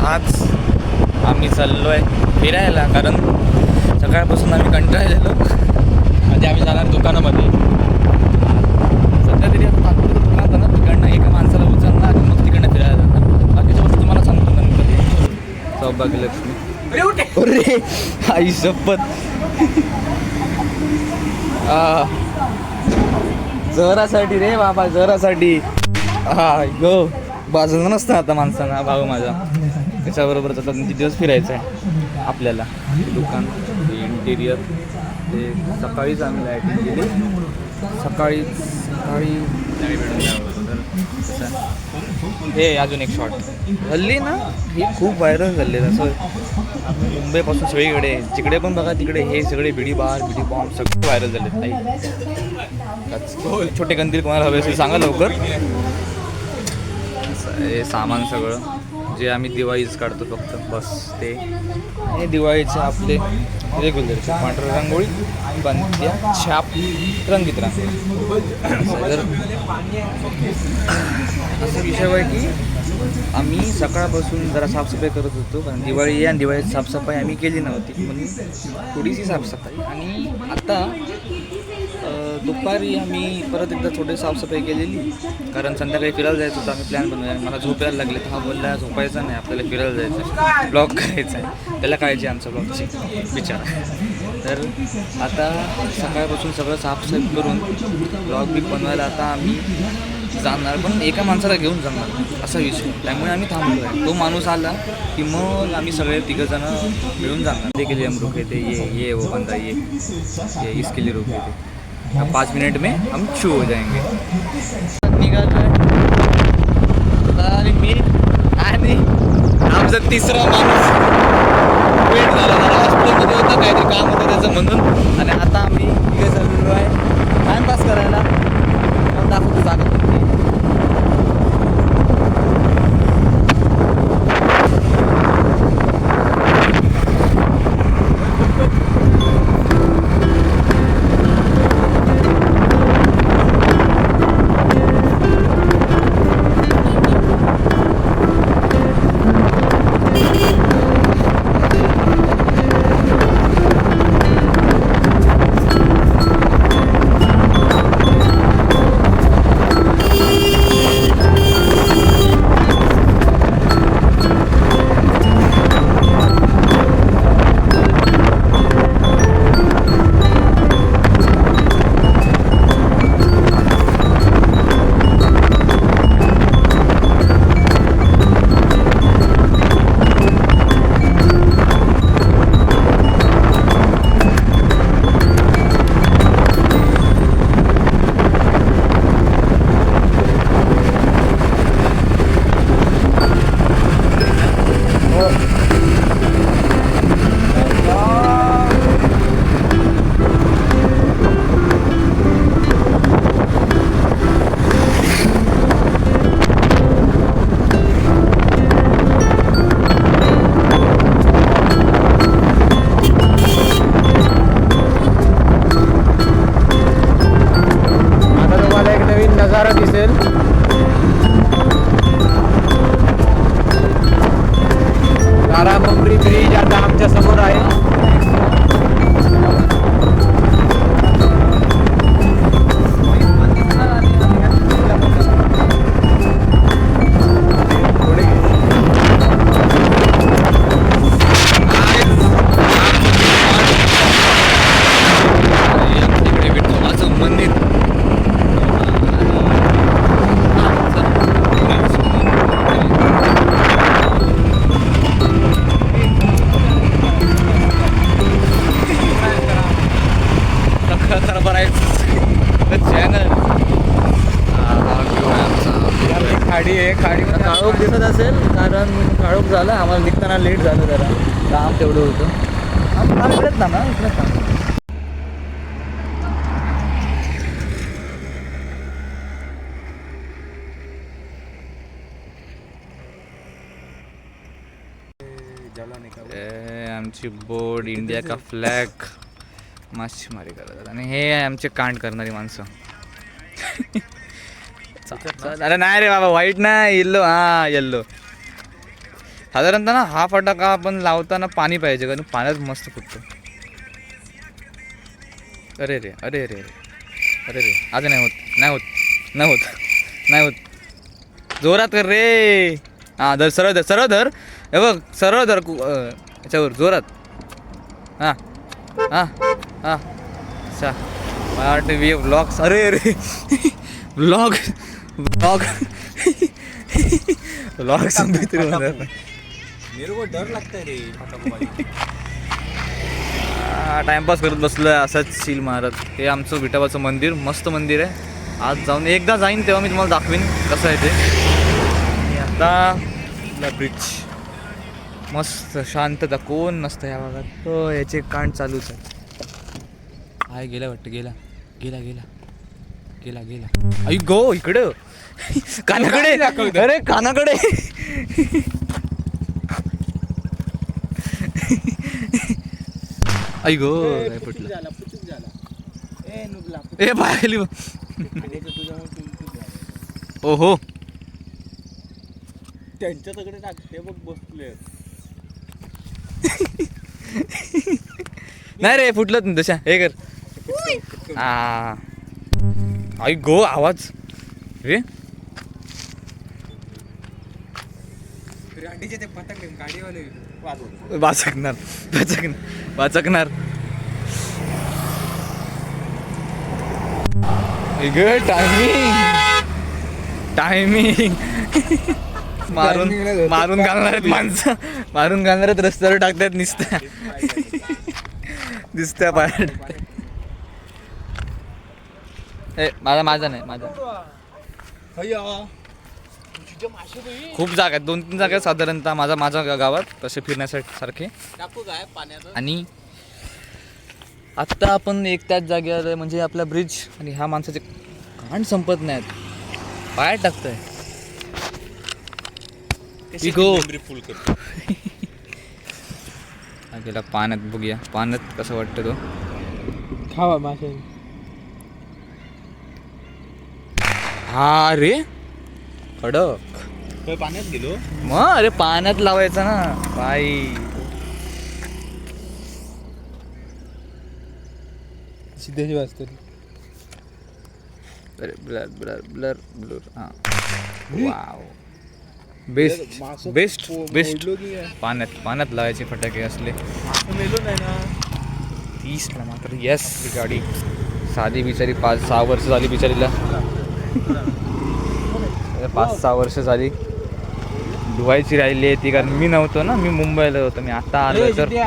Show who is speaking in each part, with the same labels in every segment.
Speaker 1: आज आम्ही चाललो आहे फिरायला, कारण सकाळपासून आम्ही कंटाळलेलो. म्हणजे आम्ही जाणार दुकानामध्ये. सध्या तरी आता तात्पुरतं दुकानात ना, तिकडनं एका माणसाला उचलणार आणि मग तिकडनं फिरायला जाणार. बाकीच्या वस्तू तुम्हाला सांगतो नंतर. सौभाग्यलक्ष्मी अरे आई शपथ. जरासाठी रे बाबा, जरासाठी. हा गो बाजूला नसतं आता माणसांना. भाऊ माझा त्याच्याबरोबर आता 3 दिवस फिरायचं आहे आपल्याला. दुकान, इंटिरियर, ते सकाळीच आम्ही लाईटिंग केली. सकाळी हे अजून एक शॉट हल्ली ना, ही खूप व्हायरल झाले. असं मुंबईपासून सगळीकडे जिकडे पण बघा तिकडे हे सगळे बिडी बॉम्ब सगळे व्हायरल झाले. छोटे कंदील कोणाला हवे असेल सांगा लवकर. हे सामान सगळं जे आम्ही दिवाळीच काढतो फक्त बस ते. हे दिवाळीचे आपले रेग्युलरचे पांढरं रांगोळी, पंत्या, छाप, रंगीत रांगोळी. तर असा विषय आहे की आम्ही सकाळपासून जरा साफसफाई करत होतो, कारण दिवाळी आहे आणि दिवाळीची साफसफाई आम्ही केली नव्हती म्हणून थोडीशी साफसफाई. आणि आता दुपारी आम्ही परत एकदा थोडी साफसफाई केलेली, कारण संध्याकाळी फिरायला जायचं होतं. आम्ही प्लॅन बनवूया. मला झोपायला लागले तर हा बोलला झोपायचा नाही, आपल्याला फिरायला जायचं आहे, ब्लॉग करायचा आहे. त्याला काळजी आमच्या ब्लॉगची विचार. तर आता सकाळपासून सगळं साफसफाई करून ब्लॉग बी बनवायला आता आम्ही जाणार, पण एका माणसाला घेऊन जाणार असा विषय. त्यामुळे आम्ही थांबलो आहे. तो माणूस आला की मग आम्ही सगळे 3 जण मिळून जाणार. ते के लिए हम रुके थे, ये वो बंदा ये इसके लिए रुके थे. 5 मिनट में हम शू हो जाएंगे. निघालोय आणि मी आणि आमचा 3रा माणूस वेट झाला. जरा हॉस्पिटलमध्ये होता, काहीतरी काम होतं त्याचं म्हणून. आणि आता आम्ही तिघे चाललेलो आहे टाइमपास करायला. मग दाखवतो जागा. ब्रिज आता आमच्या समोर आहे. खाडी आहे. खाडीमध्ये काळोख दिसत असेल, कारण काळोख झालं आम्हाला निघताना लेट झालं. जरा काम तेवढं होतं. इकडेच ना इकडेच ना. आमची बोट, इंडिया का फ्लॅग, मासेमारी करतात. आणि हे आमचे कांड करणारी माणसं. अरे नाही रे बाबा, व्हाईट नाही, येल्लो. हा येल्लो. साधारणतः ना हा फटाका आपण लावताना पाणी पाहिजे कारण पाण्यात मस्त फुटतो. अरे रे अरे रे अरे रे आज नाही होत नाही होत नाही होत नाही होत. जोरात कर रे. हां धर सरळ धर हे बघ सरळ धर याच्यावर जोरात. हां हां हां अच्छा मला वाटतं ब्लॉग्स. अरे अरे ब्लॉग ब्लॉग ब्लॉग संबित
Speaker 2: मेरे को डर लगता है रे फटाफट.
Speaker 1: टाइमपास करत बसलोय असाच सील मारत. हे आमचं विठोबाचं मंदिर मस्त मंदिर आहे. आज जाऊन एकदा जाईन तेव्हा मी तुम्हाला दाखवीन कसं आहे ते. आणि आता ब्रिज मस्त शांतता कोण नसतं या भागात. हो याचे कांड चालूच आहे. गेला वाटतं गेला गेला गेला गेला गेला. आई गो इकडं कानाकडे. अरे कानाकडे. आई गो फुटलं. ए पाहिली ओहो
Speaker 2: त्यांच्याकडे टाकते बघ बसले.
Speaker 1: नाही रे फुटलं तुम्ही तशा हे कर. आई गो आवाज रे.
Speaker 2: ते फटाके गाडीवाले
Speaker 1: वाचकणार वाचकणार. टायमिंग मारून घालणार आहेत माणसं. मारून घालणार आहेत रस्त्यावर टाकतात दिसत्या पाय. माझा नाही माझा. खूप जागा आहेत 2-3 जागा आहेत साधारणतः माझ्या गावात तसे फिरण्यासाठी सारखे. आणि आत्ता आपण एक त्याच जागेवर म्हणजे आपला ब्रिज आणि ह्या माणसाचे कान संपत नाहीत. पाय टाकतंय
Speaker 2: फुल करतो.
Speaker 1: गेला पाण्यात. बघूया पाण्यात कसं वाटतं तो.
Speaker 2: खावा मासे.
Speaker 1: हा रे कडक.
Speaker 2: पाण्यात गेलो
Speaker 1: मग. अरे पाण्यात लावायचं ना बाई.
Speaker 2: सिद्धेची वाजते.
Speaker 1: अरे ब्लर ब्लर ब्लर ब्लर. हां वाव बेस्ट बेस्ट बेस्ट. पाण्यात लावायचे फटाके असले.
Speaker 2: मेलो नाही ना
Speaker 1: 30ला मात्र. येस गाडी साधी बिचारी 5-6 वर्ष झाली बिचारीला. 5-6 वर्ष झाली धुवायची राहिली आहे ती. कारण मी नव्हतो ना मी मुंबईला होतो. मी आता आलो तर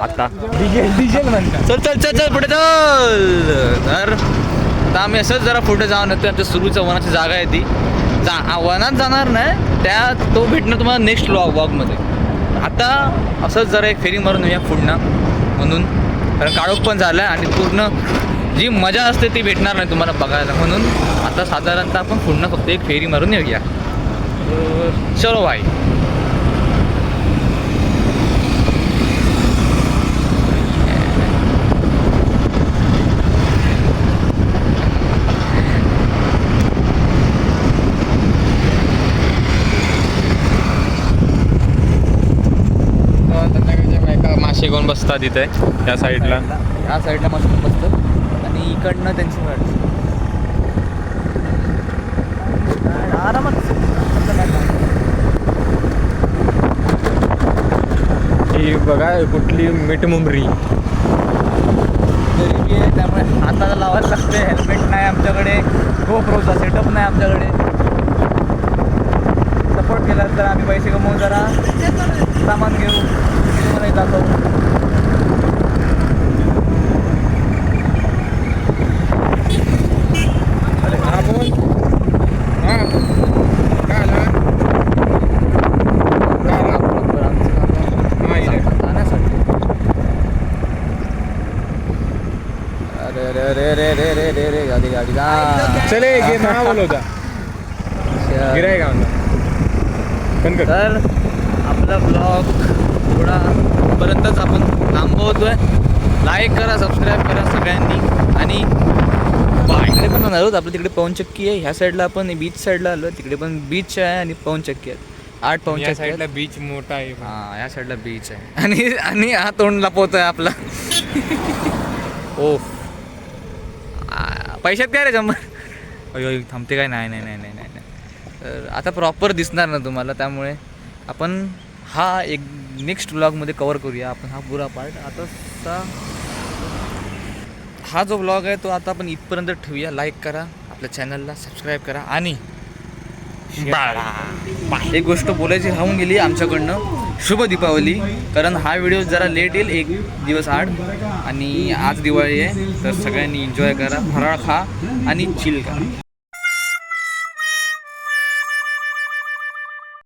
Speaker 1: आता डिझेल म्हणतात. चल चल चल चल पुढे चल. तर आता आम्ही असंच जरा पुढे जाऊन येतो. आमच्या सुरूच्या वनाची जागा आहे ती. वनात जाणार नाही त्या तो भेटणार तुम्हाला नेक्स्ट वॉकमध्ये. आता असंच जरा एक फेरी मारून येऊया पुढनं म्हणून. कारण काळोख पण झाला आहे आणि पूर्ण जी मजा असते ती भेटणार नाही तुम्हाला बघायला. म्हणून आता साधारणतः आपण पुन्हा फक्त एक फेरी मारून येऊया. चलो भाई. मासे घेऊन बसतात इथे त्या साईडला. ह्या साईडला मस्त बसतात आणि इकडनं त्यांची गाडी आरामात.
Speaker 2: ही बघा कुठली मीठमुंबरी
Speaker 1: गरिबी आहे त्यामुळे हाताला लावायला लागते. हेल्मेट नाही आमच्याकडे. GoProचा सेटअप नाही आमच्याकडे. सपोर्ट केला तर आम्ही पैसे कमवून जरा सामान घेऊ. तुम्हाला दाखवू. गाडी
Speaker 2: चले गे महा बोलवता गिराय का
Speaker 1: तर आपला ब्लॉग थोडा पर्यंतच आपण थांबवतोय. लाईक करा सबस्क्राईब करा सगळ्यांनी. आणि इकडे पण जाणार आहोत. आपलं तिकडे पवनचक्की आहे. ह्या साईडला आपण बीच साईडला आलो. तिकडे पण बीच आहे आणि पवनचक्की आहे. 8 पाऊंडच्या
Speaker 2: या
Speaker 1: आहेत.
Speaker 2: साईडला बीच मोठा आहे.
Speaker 1: हा या साईडला बीच आहे आणि हा तोंड लपवतोय आपला. ओ पैशात काय रे 100. अयो थांबते काय? नाही नाही नाही नाही नाही नाही. तर आता प्रॉपर दिसणार ना तुम्हाला, त्यामुळे आपण हा एक नेक्स्ट व्लॉगमध्ये कवर करूया आपण हा पुरा पार्ट. आता हा जो व्लॉग आहे तो आता आपण इथपर्यंत ठेवूया. लाईक करा, आपल्या चॅनलला सबस्क्राईब करा आणि एक गोष्ट बोलायची राहून गेली आमच्याकडनं, शुभ दीपावली. कारण हा व्हिडिओ जरा लेट येईल, 1 दिवस आड, आणि आज दिवाळी आहे. तर सगळ्यांनी एन्जॉय करा, फराळ खा आणि चिल करा.